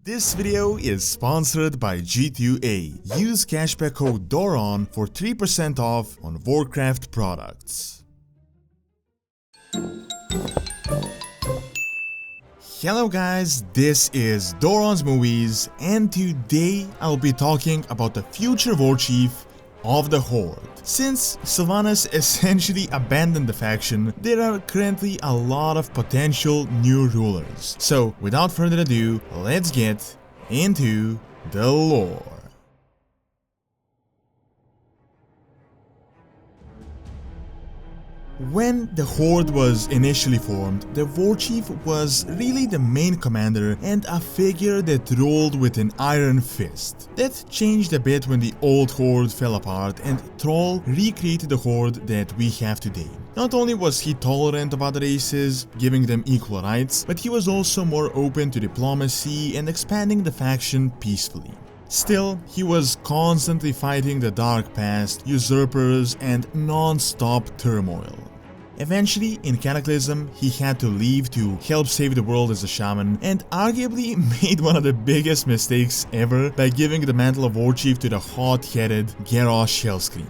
This video is sponsored by G2A. Use cashback code DORON for 3% off on Warcraft products. Hello guys, this is Doron's Movies, and today I'll be talking about the future Warchief of the Horde. Since Sylvanas essentially abandoned the faction, there are currently a lot of potential new rulers. So without further ado, let's get into the lore. When the Horde was initially formed, the Warchief was really the main commander and a figure that ruled with an iron fist. That changed a bit when the old Horde fell apart and Thrall recreated the Horde that we have today. Not only was he tolerant of other races, giving them equal rights, but he was also more open to diplomacy and expanding the faction peacefully. Still, he was constantly fighting the dark past, usurpers, and non-stop turmoil. Eventually, in Cataclysm, he had to leave to help save the world as a shaman, and arguably made one of the biggest mistakes ever by giving the mantle of Warchief to the hot-headed Garrosh Hellscream.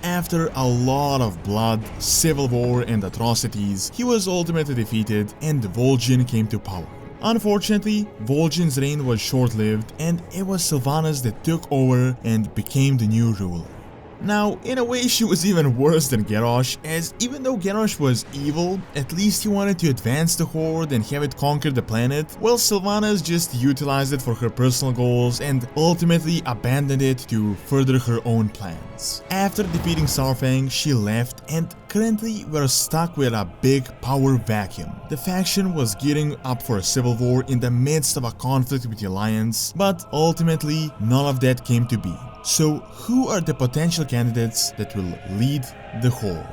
After a lot of blood, civil war, and atrocities, he was ultimately defeated, and Vol'jin came to power. Unfortunately, Vol'jin's reign was short-lived, and it was Sylvanas that took over and became the new ruler. Now, in a way she was even worse than Garrosh, as even though Garrosh was evil, at least he wanted to advance the Horde and have it conquer the planet, while Sylvanas just utilized it for her personal goals and ultimately abandoned it to further her own plans. After defeating Saurfang, she left, and currently we're stuck with a big power vacuum. The faction was gearing up for a civil war in the midst of a conflict with the Alliance, but ultimately none of that came to be. So who are the potential candidates that will lead the Horde?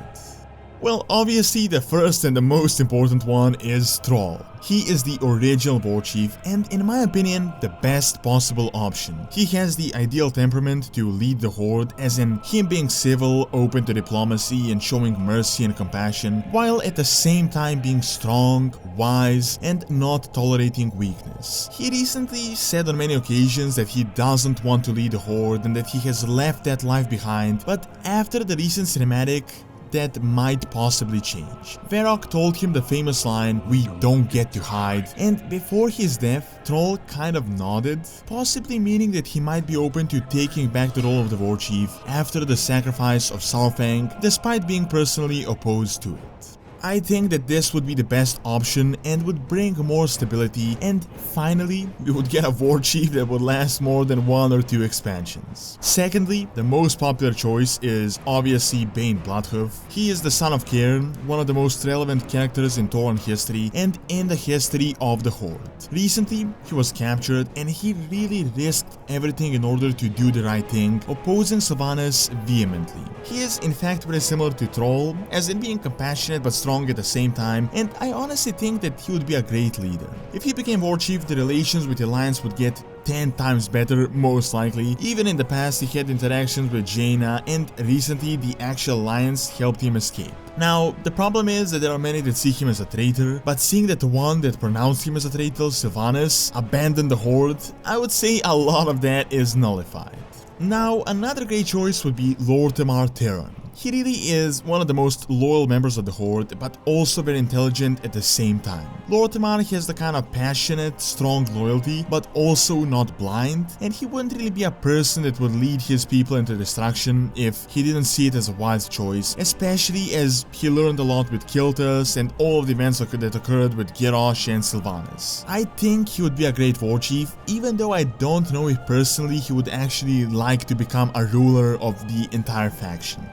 Well, obviously the first and the most important one is Thrall. He is the original Warchief and, in my opinion, the best possible option. He has the ideal temperament to lead the Horde, as in him being civil, open to diplomacy and showing mercy and compassion, while at the same time being strong, wise, and not tolerating weakness. He recently said on many occasions that he doesn't want to lead the Horde and that he has left that life behind, but after the recent cinematic, that might possibly change. Varrock told him the famous line, "We don't get to hide," and before his death, Thrall kind of nodded, possibly meaning that he might be open to taking back the role of the Warchief after the sacrifice of Saurfang, despite being personally opposed to it. I think that this would be the best option and would bring more stability, and finally, we would get a Warchief that would last more than 1 or 2 expansions. Secondly, the most popular choice is obviously Baine Bloodhoof. He is the son of Cairn, one of the most relevant characters in Tauren history and in the history of the Horde. Recently, he was captured and he really risked everything in order to do the right thing, opposing Sylvanas vehemently. He is in fact very similar to Thrall, as in being compassionate but strong at the same time, and I honestly think that he would be a great leader. If he became Warchief, the relations with the Alliance would get 10 times better, most likely. Even in the past, he had interactions with Jaina, and recently the actual Alliance helped him escape. Now, the problem is that there are many that see him as a traitor, but seeing that the one that pronounced him as a traitor, Sylvanas, abandoned the Horde, I would say a lot of that is nullified. Now, another great choice would be Lor'Themar Terran. He really is one of the most loyal members of the Horde, but also very intelligent at the same time. Lor'Themar has the kind of passionate, strong loyalty, but also not blind, and he wouldn't really be a person that would lead his people into destruction if he didn't see it as a wise choice, especially as he learned a lot with Kiltas and all of the events that occurred with Garrosh and Sylvanas. I think he would be a great Warchief, even though I don't know if personally he would actually like to become a ruler of the entire faction.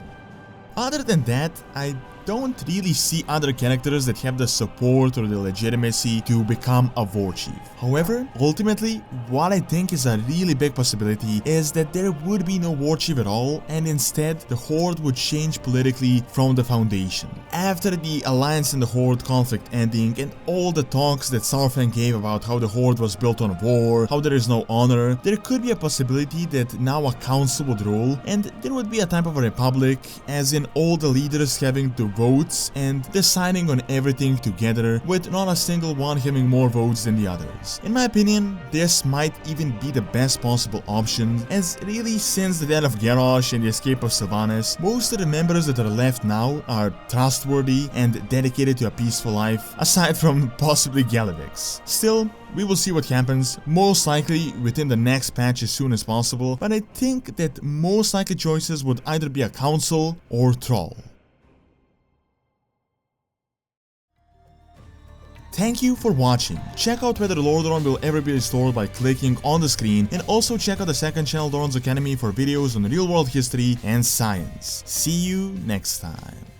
Other than that, I don't really see other characters that have the support or the legitimacy to become a Warchief. However, ultimately, what I think is a really big possibility is that there would be no Warchief at all, and instead the Horde would change politically from the foundation. After the Alliance and the Horde conflict ending and all the talks that Saurfang gave about how the Horde was built on war, how there is no honor, there could be a possibility that now a council would rule and there would be a type of a republic, as in all the leaders having to votes and deciding on everything together, with not a single one having more votes than the others. In my opinion, this might even be the best possible option, as really since the death of Garrosh and the escape of Sylvanas, most of the members that are left now are trustworthy and dedicated to a peaceful life, aside from possibly Galivix. Still, we will see what happens, most likely within the next patch as soon as possible, but I think that most likely choices would either be a council or Thrall. Thank you for watching. Check out whether Lor'Themar will ever be restored by clicking on the screen, and also check out the second channel Doran's Academy for videos on real world history and science. See you next time.